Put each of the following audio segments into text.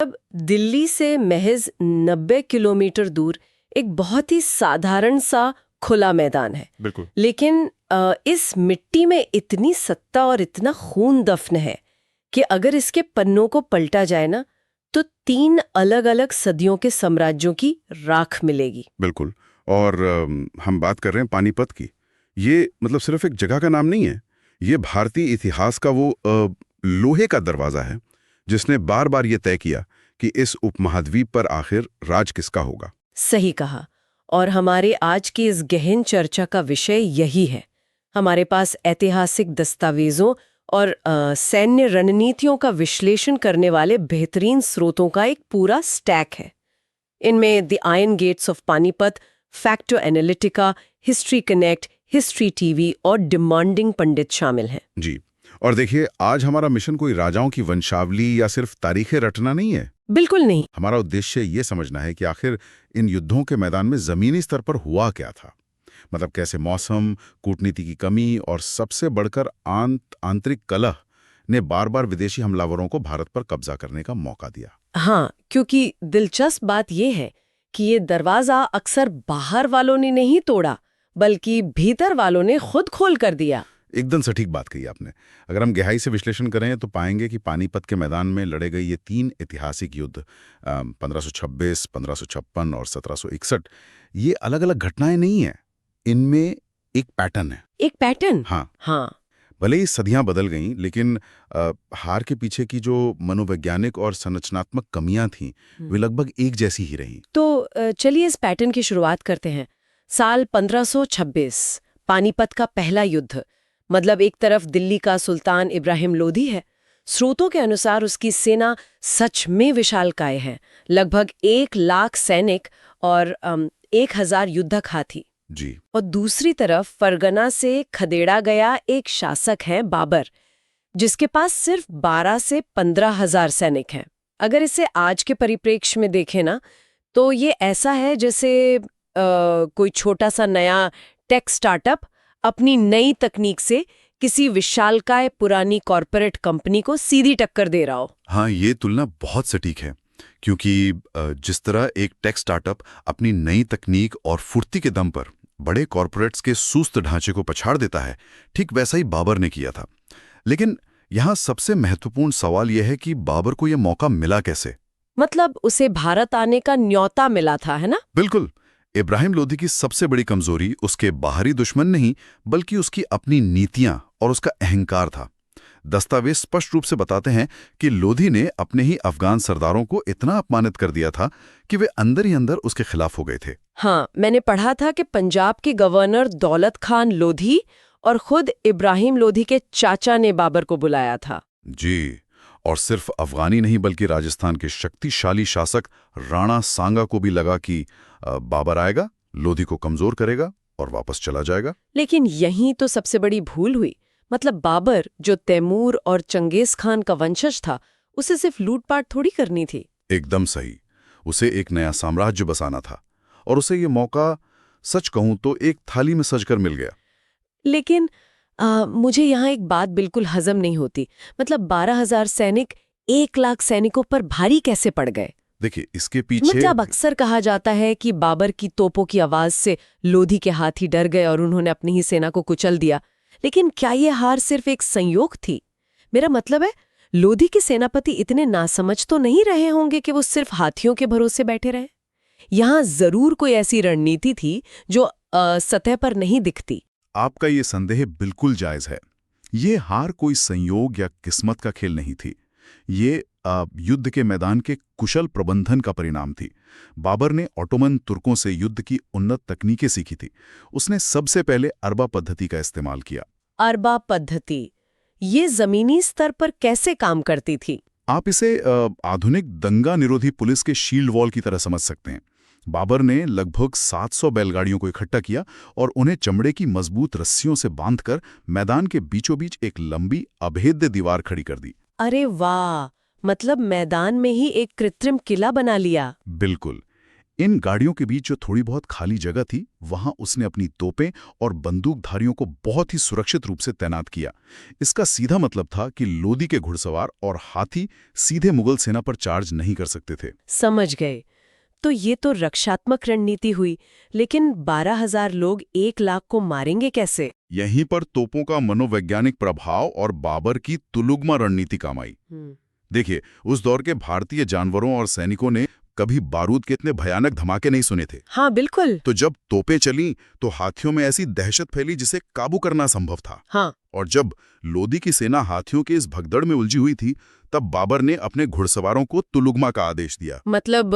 मतलब दिल्ली से महज 90 किलोमीटर दूर एक बहुत ही साधारण सा खुला मैदान है। बिल्कुल। लेकिन इस मिट्टी में इतनी सत्ता और इतना खून दफन है कि अगर इसके पन्नों को पलटा जाए ना तो 3 अलग अलग सदियों के साम्राज्यों की राख मिलेगी। बिल्कुल। और हम बात कर रहे हैं पानीपत की। ये मतलब सिर्फ एक जगह का नाम नहीं है, ये भारतीय इतिहास का वो लोहे का दरवाजा है जिसने बार बार ये तय किया कि इस उपमहाद्वीप पर आखिर राज किसका होगा। सही कहा। और हमारे आज की इस गहन चर्चा का विषय यही है। हमारे पास ऐतिहासिक दस्तावेजों और सैन्य रणनीतियों का विश्लेषण करने वाले बेहतरीन स्रोतों का एक पूरा स्टैक है। इनमें the iron gates of Panipat, Facto Analytica, History Connect, History TV और डिमांडिंग पंडित शामिल हैं। जी। और देखिए, आज हमारा मिशन कोई राजाओं की वंशावली या सिर्फ तारीखें रटना नहीं है। बिल्कुल नहीं। हमारा उद्देश्य ये समझना है कि आखिर इन युद्धों के मैदान में जमीनी स्तर पर हुआ क्या था। मतलब कैसे मौसम, कूटनीति की कमी और सबसे बढ़कर आंतरिक कलह ने बार बार विदेशी हमलावरों को भारत पर कब्जा करने का मौका दिया। हाँ, क्योंकि दिलचस्प बात यह है कि ये दरवाजा अक्सर बाहर वालों ने नहीं तोड़ा बल्कि भीतर वालों ने खुद खोल कर दिया। एकदम सटीक बात कही आपने। अगर हम गहराई से विश्लेषण करें तो पाएंगे कि पानीपत के मैदान में लड़े गए ये 3 ऐतिहासिक युद्ध 1526, 1556 और 1761, ये अलग अलग घटनाएं नहीं हैं। इनमें एक पैटर्न है। एक पैटर्न? हाँ हाँ। भले ही सदियां बदल गईं, लेकिन हार के पीछे की जो मनोवैज्ञानिक और संरचनात्मक कमियां थीं वे लगभग एक जैसी ही रहीं। तो चलिए इस पैटर्न की शुरुआत करते हैं। साल 1526, पानीपत का पहला युद्ध। मतलब एक तरफ दिल्ली का सुल्तान इब्राहिम लोधी है। स्रोतों के अनुसार उसकी सेना सच में विशालकाय है, लगभग 1 लाख सैनिक और 1000 युद्धक हाथी। जी। और दूसरी तरफ फरगना से खदेड़ा गया एक शासक है बाबर, जिसके पास सिर्फ 12 से 15,000 सैनिक हैं। अगर इसे आज के परिप्रेक्ष्य में देखें ना तो ये ऐसा है जैसे कोई छोटा सा नया टेक स्टार्टअप अपनी नई तकनीक से किसी विशालकाय पुरानी कॉरपोरेट कंपनी को सीधी टक्कर दे रहा हो। हाँ, ये तुलना बहुत सटीक है, क्योंकि जिस तरह एक टेक स्टार्टअप अपनी नई तकनीक और फुर्ती के दम पर बड़े कॉरपोरेट्स के सुस्त ढांचे को पछाड़ देता है, ठीक वैसा ही बाबर ने किया था। लेकिन यहाँ सबसे महत्वपूर्ण सवाल यह है कि बाबर को यह मौका मिला कैसे? मतलब उसे भारत आने का न्योता मिला था, है ना? बिल्कुल। इब्राहिम लोधी की सबसे बड़ी कमजोरी उसके बाहरी दुश्मन नहीं, बल्कि उसकी अपनी नीतियां और उसका अहंकार था। दस्तावेज स्पष्ट रूप से बताते हैं कि लोधी ने अपने ही अफगान सरदारों को इतना अपमानित कर दिया था कि वे अंदर ही अंदर उसके खिलाफ हो गए थे। हाँ, मैंने पढ़ा था कि पंजाब के गवर्नर दौलत खान लोधी और खुद इब्राहिम लोधी के चाचा ने बाबर को बुलाया था। जी। और सिर्फ अफगानी नहीं बल्कि राजस्थान के शक्तिशाली शासक राणा सांगा को भी लगा कि बाबर आएगा, लोधी को कमजोर करेगा और वापस चला जाएगा। लेकिन यहीं तो सबसे बड़ी भूल हुई। मतलब बाबर, जो तैमूर और चंगेज खान का वंशज था, उसे सिर्फ लूटपाट थोड़ी करनी थी। एकदम सही। उसे एक नया साम्राज्य बसाना था और उसे ये मौका, सच कहूं तो, एक थाली में सजकर मिल गया। लेकिन मुझे यहाँ एक बात बिल्कुल हजम नहीं होती। मतलब 12,000 सैनिक 1 लाख सैनिकों पर भारी कैसे पड़ गए? देखिए, इसके पीछे मतलब अक्सर कहा जाता है कि बाबर की तोपों की आवाज से लोधी के हाथी डर गए और उन्होंने अपनी ही सेना को कुचल दिया। लेकिन क्या ये हार सिर्फ एक संयोग थी? मेरा मतलब है, लोधी के सेनापति इतने नासमझ तो नहीं रहे होंगे कि वो सिर्फ हाथियों के भरोसे बैठे रहे। यहाँ जरूर कोई ऐसी रणनीति थी जो सतह पर नहीं दिखती। आपका ये संदेह बिल्कुल जायज है। ये हार कोई संयोग या किस्मत का खेल नहीं थी। ये युद्ध के मैदान के कुशल प्रबंधन का परिणाम थी। बाबर ने ऑटोमन तुर्कों से युद्ध की उन्नत तकनीकें सीखी थी। उसने सबसे पहले अरबा पद्धति का इस्तेमाल किया। अरबा पद्धति, ये जमीनी स्तर पर कैसे काम करती थी? आप इसे आधुनिक दंगा निरोधी पुलिस के शील्ड वॉल की तरह समझ सकते हैं। बाबर ने लगभग 700 बैलगाड़ियों को इकट्ठा किया और उन्हें चमड़े की मजबूत रस्सियों से बांधकर मैदान के बीचों बीच एक लंबी अभेद्य दीवार खड़ी कर दी। अरे वाह! मतलब मैदान में ही एक कृत्रिम किला बना लिया। बिल्कुल। इन गाड़ियों के बीच जो थोड़ी बहुत खाली जगह थी, वहां उसने अपनी तोपें और बंदूकधारियों को बहुत ही सुरक्षित रूप से तैनात किया। इसका सीधा मतलब था कि लोदी के घुड़सवार और हाथी सीधे मुगल सेना पर चार्ज नहीं कर सकते थे। समझ गए। तो ये तो रक्षात्मक रणनीति हुई, लेकिन 12,000 लोग 1 लाख को मारेंगे कैसे? यहीं पर तोपों का मनोवैज्ञानिक प्रभाव और बाबर की तुलुगमा रणनीति काम आई। देखिए, उस दौर के भारतीय जानवरों और सैनिकों ने कभी बारूद के इतने भयानक धमाके नहीं सुने थे। हाँ बिल्कुल। तो जब तोपें चलीं, तो हाथियों में ऐसी दहशत फैली जिसे काबू करना संभव था। हाँ। और जब लोदी की सेना हाथियों के इस भगदड़ में उलझी हुई थी, तब बाबर ने अपने घुड़सवारों को तुलुगमा का आदेश दिया। मतलब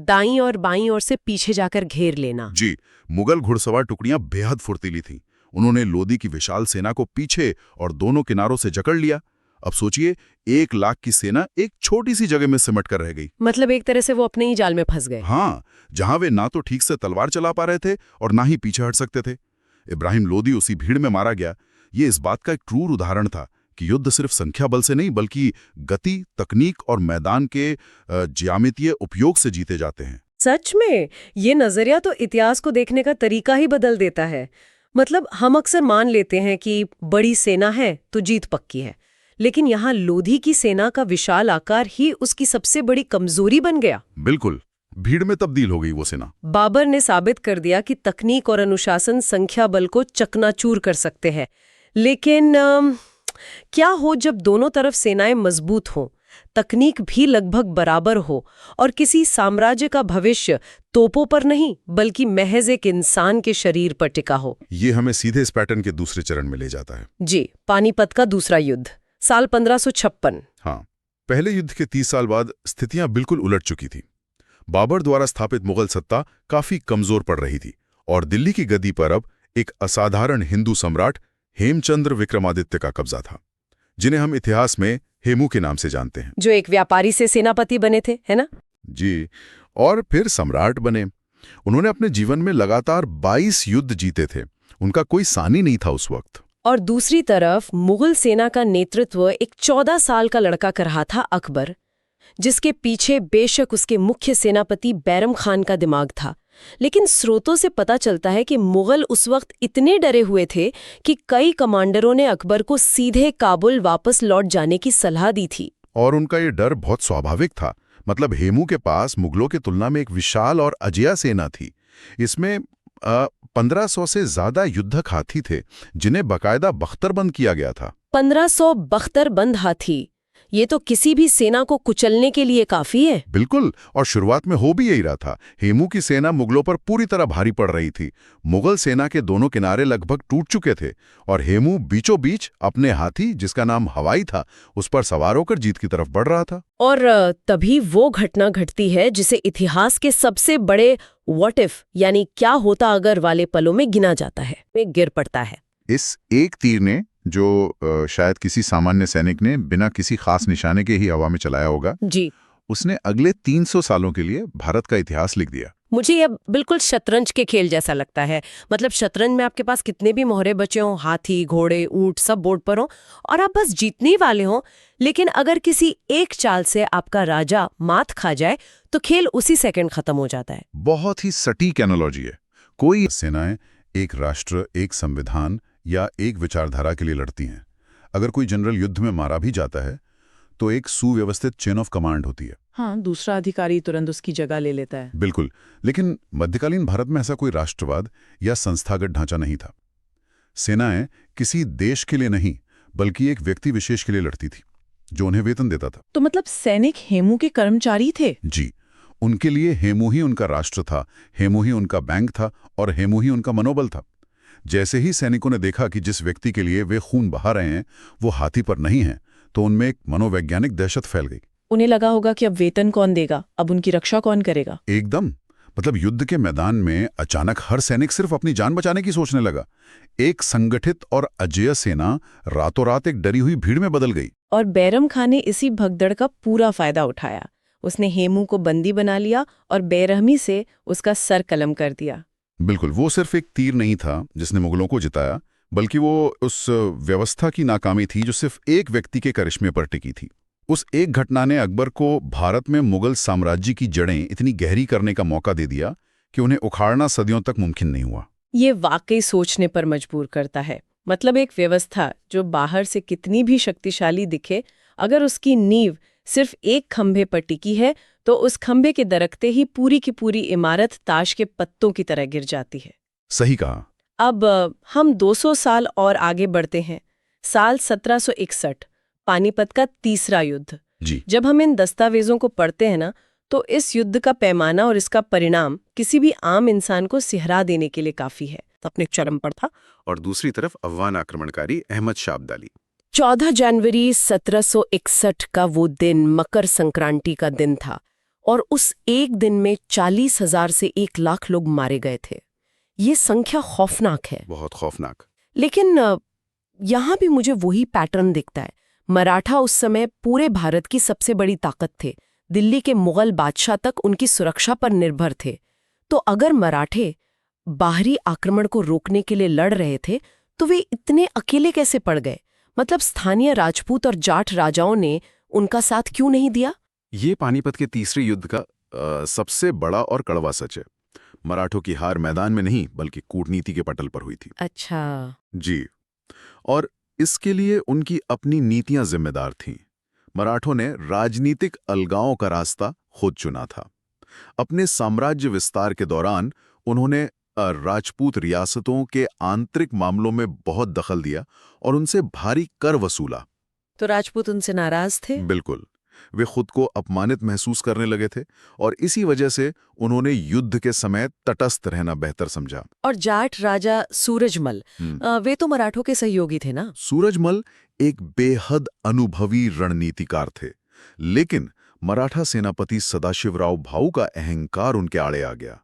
दाईं और बाईं ओर से पीछे जाकर घेर लेना। जी, मुगल घुड़सवार टुकड़ियां बेहद फुर्तीली थीं। उन्होंने लोदी की विशाल सेना को पीछे और दोनों किनारों से जकड़ लिया। अब सोचिए, 1 लाख की सेना एक छोटी सी जगह में सिमट कर रह गई। मतलब एक तरह से वो अपने ही जाल में फंस गए। हाँ, जहां वे ना तो ठीक से तलवार चला पा रहे थे और ना ही पीछे हट सकते थे। इब्राहिम लोदी उसी भीड़ में मारा गया। ये इस बात का एक क्रूर उदाहरण था कि युद्ध सिर्फ संख्या बल से नहीं, बल्कि गति, तकनीक और मैदान के ज्यामितीय उपयोग से जीते जाते हैं। सच में ये नजरिया तो इतिहास को देखने का तरीका ही बदल देता है। मतलब हम अक्सर मान लेते हैं कि बड़ी सेना है तो जीत पक्की है, लेकिन यहाँ लोधी की सेना का विशाल आकार ही उसकी सबसे बड़ी कमजोरी बन गया। बिल्कुल, भीड़ में तब्दील हो गई वो सेना। बाबर ने साबित कर दिया कि तकनीक और अनुशासन संख्या बल को चकनाचूर कर सकते हैं। लेकिन क्या हो जब दोनों तरफ सेनाएं मजबूत हों, तकनीक भी लगभग बराबर हो और किसी साम्राज्य का भविष्य तोपों पर नहीं बल्कि महज एक इंसान के शरीर पर टिका हो? ये हमें सीधे इस पैटर्न के दूसरे चरण में ले जाता है। जी, पानीपत का दूसरा युद्ध, साल 1556। हाँ, पहले युद्ध के 30 साल बाद स्थितियां बिल्कुल उलट चुकी थी। बाबर द्वारा स्थापित मुगल सत्ता काफी कमजोर पड़ रही थी और दिल्ली की गद्दी पर अब एक असाधारण हिंदू सम्राट हेमचंद्र विक्रमादित्य का कब्जा था, जिन्हें हम इतिहास में हेमू के नाम से जानते हैं। जो एक व्यापारी से सेनापति बने थे, है ना? जी, और फिर सम्राट बने। उन्होंने अपने जीवन में लगातार 22 युद्ध जीते थे। उनका कोई सानी नहीं था उस वक्त। और दूसरी तरफ मुगल सेना का नेतृत्व एक 14 साल का लड़का कर रहा था, अकबर, जिसके पीछे बेशक उसके मुख्य सेनापति बैरम खान का दिमाग था। लेकिन स्रोतों से पता चलता है कि मुगल उस वक्त इतने डरे हुए थे कि कई कमांडरों ने अकबर को सीधे काबुल वापस लौट जाने की सलाह दी थी। और उनका ये डर बहुत स्वाभाविक था। मतलब हेमू के पास मुगलों की तुलना में एक विशाल और अजेय सेना थी। इसमें 1500 से ज्यादा युद्धक हाथी थे, जिन्हें बाकायदा बख्तरबंद किया गया था। 1500 बख्तरबंद हाथी, ये तो किसी भी सेना को कुचलने के लिए काफी है। बिल्कुल, और शुरुआत में हो भी यही रहा था। हेमू की सेना मुगलों पर पूरी तरह भारी पड़ रही थी। मुगल सेना के दोनों किनारे लगभग टूट चुके थे और हेमू बीचों बीच अपने हाथी, जिसका नाम हवाई था, उस पर सवार होकर जीत की तरफ बढ़ रहा था। और तभी वो घटना घटती है जिसे इतिहास के सबसे बड़े व्हाट इफ यानी क्या होता अगर वाले पलों में गिना जाता है, में गिर पड़ता है। इस एक तीर ने, जो शायद किसी सामान्य सैनिक ने बिना किसी खास निशाने के ही हवा में चलाया होगा, जी, उसने अगले 300 सालों के लिए भारत का इतिहास लिख दिया। मुझे यह बिल्कुल शतरंज के खेल जैसा लगता है। मतलब शतरंज में आपके पास कितने भी मोहरे बचे हों, हाथी, घोड़े, ऊंट सब बोर्ड पर हों और आप बस जीतने ही वाले हों, लेकिन अगर किसी एक चाल से आपका राजा मात खा जाए तो खेल उसी सेकंड खत्म हो जाता है। बहुत ही सटीक एनालॉजी है। कोई सेनाएं एक राष्ट्र, एक संविधान या एक विचारधारा के लिए लड़ती हैं। अगर कोई जनरल युद्ध में मारा भी जाता है तो एक सुव्यवस्थित चेन ऑफ कमांड होती है। हाँ, दूसरा अधिकारी तुरंत उसकी जगह ले लेता है। बिल्कुल, लेकिन मध्यकालीन भारत में ऐसा कोई राष्ट्रवाद या संस्थागत ढांचा नहीं था। सेनाएं किसी देश के लिए नहीं बल्कि एक व्यक्ति विशेष के लिए लड़ती थी, जो उन्हें वेतन देता था। तो मतलब सैनिक हेमू के कर्मचारी थे? जी, उनके लिए हेमू ही उनका राष्ट्र था, हेमू ही उनका बैंक था और हेमू ही उनका मनोबल था। जैसे ही सैनिकों ने देखा कि जिस व्यक्ति के लिए वे खून बहा रहे हैं वो हाथी पर नहीं है, तो उनमें एक मनोवैज्ञानिक दहशत फैल गई। उन्हें लगा होगा कि अब वेतन कौन देगा, अब उनकी रक्षा कौन करेगा। एकदम, मतलब युद्ध के मैदान में अचानक हर सैनिक सिर्फ अपनी जान बचाने की सोचने लगा। एक संगठित और अजेय सेना रातों रात एक डरी हुई भीड़ में बदल गई। और बैरम खान ने इसी भगदड़ का पूरा फायदा उठाया। उसने हेमू को बंदी बना लिया और बेरहमी से उसका सर कलम कर दिया। बिल्कुल, वो सिर्फ एक तीर नहीं था जिसने मुगलों को जिताया, बल्कि वो उस व्यवस्था की नाकामी थी जो सिर्फ एक व्यक्ति के करिश्मे पर टिकी थी। उस एक घटना ने अकबर को भारत में मुगल साम्राज्य की जड़ें इतनी गहरी करने का मौका दे दिया कि उन्हें उखाड़ना सदियों तक मुमकिन नहीं हुआ। ये वाकई सोचने पर मजबूर करता है। मतलब एक व्यवस्था जो बाहर से कितनी भी शक्तिशाली दिखे, अगर उसकी नींव सिर्फ एक खंभे पर टिकी है तो उस खंभे के दरकते ही पूरी की पूरी इमारत ताश के पत्तों की तरह गिर जाती है। सही कहा। अब हम 200 साल और आगे बढ़ते हैं। साल 1761, पानीपत का तीसरा युद्ध। जी। जब हम इन दस्तावेजों को पढ़ते हैं ना, तो इस युद्ध का पैमाना और इसका परिणाम किसी भी आम इंसान को सिहरा देने के लिए काफी है। अपने चरम पर था। और दूसरी तरफ अफगान आक्रमणकारी अहमद शाह अब्दाली। 14 जनवरी 1761 का वो दिन मकर संक्रांति का दिन था और उस एक दिन में 40,000 से 1 लाख लोग मारे गए थे। ये संख्या खौफनाक है। बहुत खौफनाक। लेकिन यहाँ भी मुझे वही पैटर्न दिखता है। मराठा उस समय पूरे भारत की सबसे बड़ी ताकत थे। दिल्ली के मुगल बादशाह तक उनकी सुरक्षा पर निर्भर थे। तो अगर मराठे बाहरी आक्रमण को रोकने के लिए लड़ रहे थे तो वे इतने अकेले कैसे पड़ गए? मतलब स्थानीय राजपूत और जाट राजाओं ने उनका साथ क्यों नहीं दिया? ये पानीपत के तीसरे युद्ध का सबसे बड़ा और कड़वा सच है। मराठों की हार मैदान में नहीं बल्कि कूटनीति के पटल पर हुई थी। अच्छा। जी। और इसके लिए उनकी अपनी नीतियां जिम्मेदार थीं। मराठों ने राजनीतिक अलगाव का रास्ता खुद चुना था। अपने साम्राज्य विस्तार के दौरान उन्होंने राजपूत रियासतों के आंतरिक मामलों में बहुत दखल दिया और उनसे भारी कर वसूला। तो राजपूत उनसे नाराज थे? बिल्कुल। वे खुद को अपमानित महसूस करने लगे थे और इसी वजह से उन्होंने युद्ध के समय तटस्थ रहना बेहतर समझा। और जाट राजा सूरजमल, वे तो मराठों के सहयोगी थे ना? सूरजमल एक बेहद अनुभवी रणनीतिकार थे, लेकिन मराठा सेनापति सदाशिवराव भाऊ का अहंकार उनके आड़े आ गया।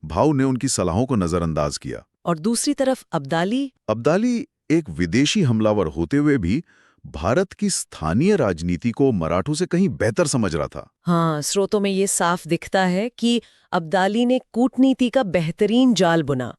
भाऊ ने उनकी सलाहों को नजरअंदाज किया। और दूसरी तरफ अब्दाली एक विदेशी हमलावर होते हुए भी भारत की स्थानीय राजनीति को मराठों से कहीं बेहतर समझ रहा था। हाँ, स्रोतों में ये साफ दिखता है कि अब्दाली ने कूटनीति का बेहतरीन जाल बुना।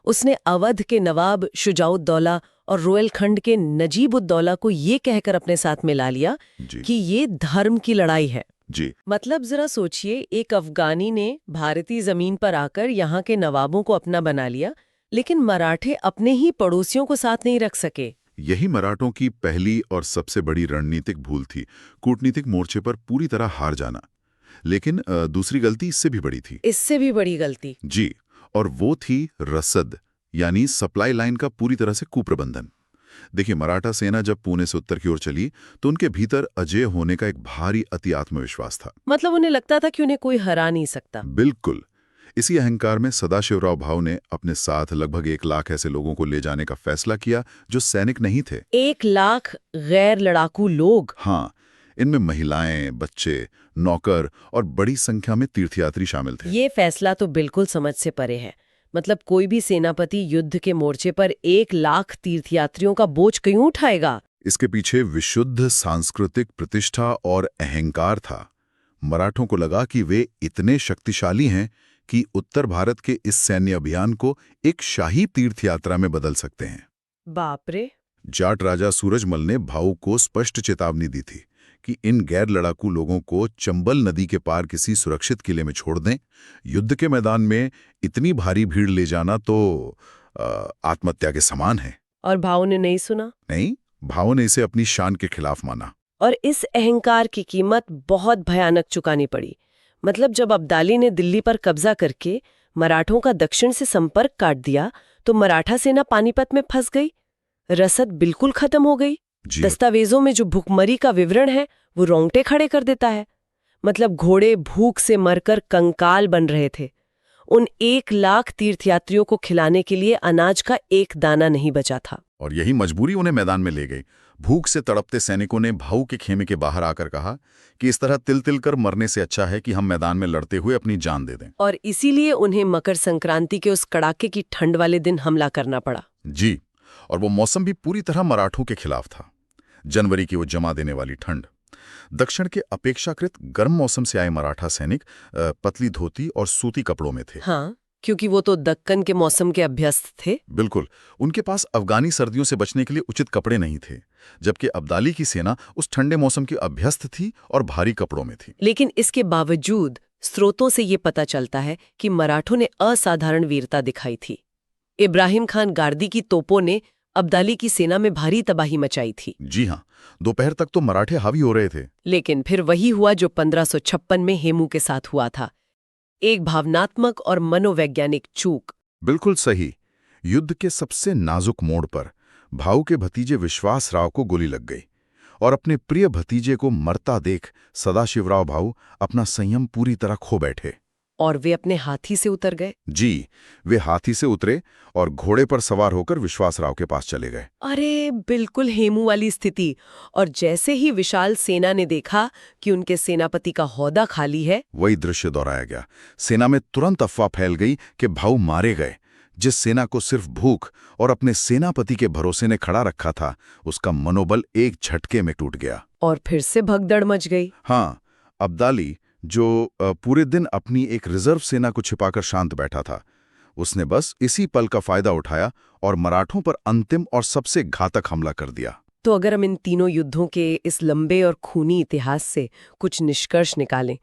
उसने अवध के नवाब शुजाउद्दौला और रोहिलखंड के नजीबुद्दौला को ये कहकर अपने साथ मिला लिया कि ये धर्म की लड़ाई है। जी। मतलब जरा सोचिए, एक अफगानी ने भारतीय जमीन पर आकर यहाँ के नवाबों को अपना बना लिया, लेकिन मराठे अपने ही पड़ोसियों को साथ नहीं रख सके। यही मराठों की पहली और सबसे बड़ी रणनीतिक भूल थी, कूटनीतिक मोर्चे पर पूरी तरह हार जाना। लेकिन दूसरी गलती इससे भी बड़ी थी। इससे भी बड़ी गलती? जी, और वो थी रसद यानी सप्लाई लाइन का पूरी तरह से कुप्रबंधन। देखिए, मराठा सेना जब पुणे से उत्तर की ओर चली तो उनके भीतर अजेय होने का एक भारी अति आत्मविश्वास था। मतलब उन्हें लगता था कि उन्हें कोई हरा नहीं सकता। बिल्कुल। इसी अहंकार में सदाशिवराव भाऊ ने अपने साथ लगभग 1 लाख ऐसे लोगों को ले जाने का फैसला किया जो सैनिक नहीं थे। 1 लाख गैर लड़ाकू लोग? हाँ, इनमें महिलाएं, बच्चे, नौकर और बड़ी संख्या में तीर्थयात्री शामिल थे। ये फैसला तो बिल्कुल समझ से परे है। मतलब कोई भी सेनापति युद्ध के मोर्चे पर 1 लाख तीर्थयात्रियों का बोझ क्यों उठाएगा? इसके पीछे विशुद्ध सांस्कृतिक प्रतिष्ठा और अहंकार था। मराठों को लगा कि वे इतने शक्तिशाली हैं कि उत्तर भारत के इस सैन्य अभियान को एक शाही तीर्थयात्रा में बदल सकते हैं। बाप रे! जाट राजा सूरजमल ने भाऊ को स्पष्ट चेतावनी दी थी कि इन गैर लड़ाकू लोगों को चंबल नदी के पार किसी सुरक्षित किले में छोड़ दें। युद्ध के मैदान में इतनी भारी भीड़ ले जाना तो आत्महत्या के समान है। और भाऊ ने नहीं सुना? नहीं, भाऊ ने इसे अपनी शान के खिलाफ माना। और इस अहंकार की कीमत बहुत भयानक चुकानी पड़ी। मतलब जब अब्दाली ने दिल्ली पर कब्जा करके मराठों का दक्षिण से संपर्क काट दिया तो मराठा सेना पानीपत में फंस गई। रसद बिल्कुल खत्म हो गई। दस्तावेजों में जो भूखमरी का विवरण है वो रोंगटे खड़े कर देता है। मतलब घोड़े भूख से मरकर कंकाल बन रहे थे। उन 1 लाख तीर्थयात्रियों को खिलाने के लिए अनाज का एक दाना नहीं बचा था। और यही मजबूरी उन्हें मैदान में ले गई। भूख से तड़पते सैनिकों ने भाऊ के खेमे के बाहर आकर कहा कि इस तरह तिल तिल कर मरने से अच्छा है कि हम मैदान में लड़ते हुए अपनी जान दे दें। और इसीलिए उन्हें मकर संक्रांति के उस कड़ाके की ठंड वाले दिन हमला करना पड़ा। जी, और वो मौसम भी पूरी तरह मराठों के खिलाफ था। जनवरी की वो जमा देने वाली ठंड। दक्षिण के अपेक्षाकृत गर्म मौसम से आए मराठा सैनिक पतली धोती और सूती कपड़ों में थे। हाँ, क्योंकि वो तो दक्कन के मौसम के अभ्यस्त थे। बिल्कुल। उनके पास अफगानी सर्दियों से बचने के लिए उचित कपड़े नहीं थे। जबकि अब्दाली की सेना उस ठंडे मौसम की अभ्यस्त थी और भारी कपड़ों में थी। लेकिन इसके बावजूद स्रोतों से ये पता चलता है कि मराठों ने असाधारण वीरता दिखाई थी। इब्राहिम खान गार्दी की तोपों ने अब्दाली की सेना में भारी तबाही मचाई थी। जी हाँ, दोपहर तक तो मराठे हावी हो रहे थे। लेकिन फिर वही हुआ जो 1556 में हेमू के साथ हुआ था, एक भावनात्मक और मनोवैज्ञानिक चूक। बिल्कुल सही। युद्ध के सबसे नाजुक मोड़ पर भाऊ के भतीजे विश्वासराव को गोली लग गई और अपने प्रिय भतीजे को मरता देख सदाशिवराव भाऊ अपना संयम पूरी तरह खो बैठे। और वे अपने हाथी से उतर गए। जी, वे हाथी से उतरे और घोड़े पर सवार होकर विश्वासराव के पास चले गए। अरे बिल्कुल हेमू वाली स्थिति। और जैसे ही विशाल सेना ने देखा कि उनके सेनापति का हौदा खाली है, वही दृश्य दोहराया गया। सेना में तुरंत अफवाह फैल गई कि भाऊ मारे गए। जिस सेना को सिर्फ भूख और अपने सेनापति के भरोसे ने खड़ा रखा था, उसका मनोबल एक झटके में टूट गया और फिर से भगदड़ मच गई। हाँ, अब्दाली जो पूरे दिन अपनी एक रिजर्व सेना को छिपाकर शांत बैठा था, उसने बस इसी पल का फायदा उठाया और मराठों पर अंतिम और सबसे घातक हमला कर दिया। तो अगर हम इन तीनों युद्धों के इस लंबे और खूनी इतिहास से कुछ निष्कर्ष निकालें,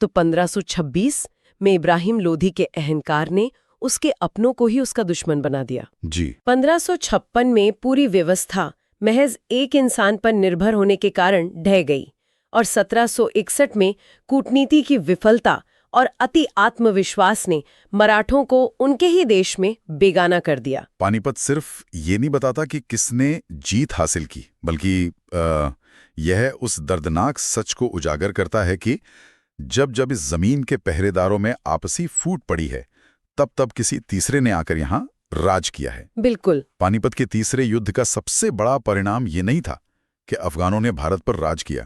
तो 1526 में इब्राहिम लोधी के अहंकार ने उसके अपनों को ही उसका दुश्मन बना दिया। जी। 1556 में पूरी व्यवस्था महज एक इंसान पर निर्भर होने के कारण ढह गई और 1761 में कूटनीति की विफलता और अति आत्मविश्वास ने मराठों को उनके ही देश में बेगाना कर दिया। पानीपत सिर्फ ये नहीं बताता कि किसने जीत हासिल की, बल्कि यह उस दर्दनाक सच को उजागर करता है कि जब जब इस जमीन के पहरेदारों में आपसी फूट पड़ी है, तब तब किसी तीसरे ने आकर यहाँ राज किया है। बिल्कुल। पानीपत के तीसरे युद्ध का सबसे बड़ा परिणाम ये नहीं था कि अफगानों ने भारत पर राज किया,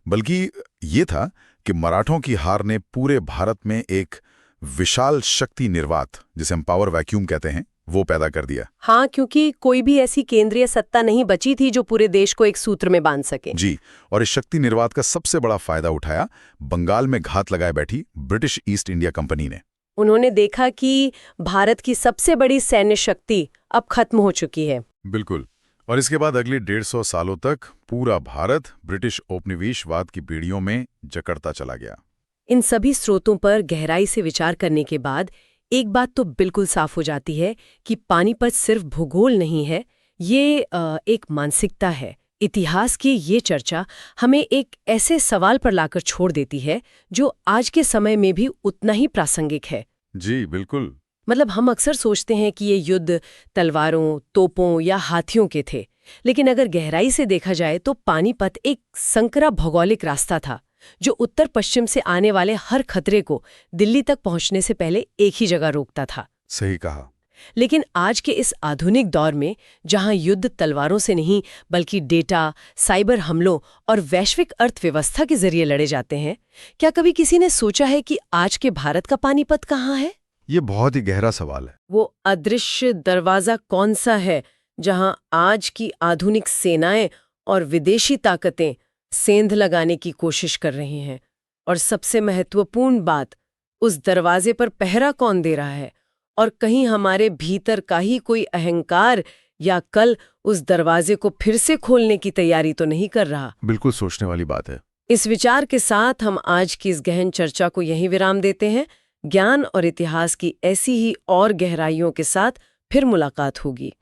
बल्कि ये था कि मराठों की हार ने पूरे भारत में एक विशाल शक्ति निर्वात, जिसे हम पावर वैक्यूम कहते हैं, वो पैदा कर दिया। हाँ, क्योंकि कोई भी ऐसी केंद्रीय सत्ता नहीं बची थी जो पूरे देश को एक सूत्र में बांध सके। जी, और इस शक्ति निर्वात का सबसे बड़ा फायदा उठाया बंगाल में घात लगाए बैठी ब्रिटिश ईस्ट इंडिया कंपनी ने। उन्होंने देखा कि भारत की सबसे बड़ी सैन्य शक्ति अब खत्म हो चुकी है। बिल्कुल। और इसके बाद अगले 150 सालों तक पूरा भारत ब्रिटिश औपनिवेशवाद की बेड़ियों में जकड़ता चला गया। इन सभी स्रोतों पर गहराई से विचार करने के बाद एक बात तो बिल्कुल साफ हो जाती है कि पानीपत सिर्फ भूगोल नहीं है, ये एक मानसिकता है। इतिहास की ये चर्चा हमें एक ऐसे सवाल पर लाकर छोड़ देती है जो आज के समय में भी उतना ही प्रासंगिक है। जी बिल्कुल। मतलब हम अक्सर सोचते हैं कि ये युद्ध तलवारों, तोपों या हाथियों के थे, लेकिन अगर गहराई से देखा जाए तो पानीपत एक संकरा भौगोलिक रास्ता था जो उत्तर पश्चिम से आने वाले हर खतरे को दिल्ली तक पहुंचने से पहले एक ही जगह रोकता था। सही कहा। लेकिन आज के इस आधुनिक दौर में जहां युद्ध तलवारों से नहीं बल्कि डेटा, साइबर हमलों और वैश्विक अर्थव्यवस्था के जरिए लड़े जाते हैं, क्या कभी किसी ने सोचा है कि आज के भारत का पानीपत कहाँ है? ये बहुत ही गहरा सवाल है। वो अदृश्य दरवाजा कौन सा है जहां आज की आधुनिक सेनाएं और विदेशी ताकतें सेंध लगाने की कोशिश कर रही हैं? और सबसे महत्वपूर्ण बात, उस दरवाजे पर पहरा कौन दे रहा है? और कहीं हमारे भीतर का ही कोई अहंकार या कल उस दरवाजे को फिर से खोलने की तैयारी तो नहीं कर रहा? बिल्कुल सोचने वाली बात है। इस विचार के साथ हम आज की इस गहन चर्चा को यहीं विराम देते हैं। ज्ञान और इतिहास की ऐसी ही और गहराइयों के साथ फिर मुलाकात होगी।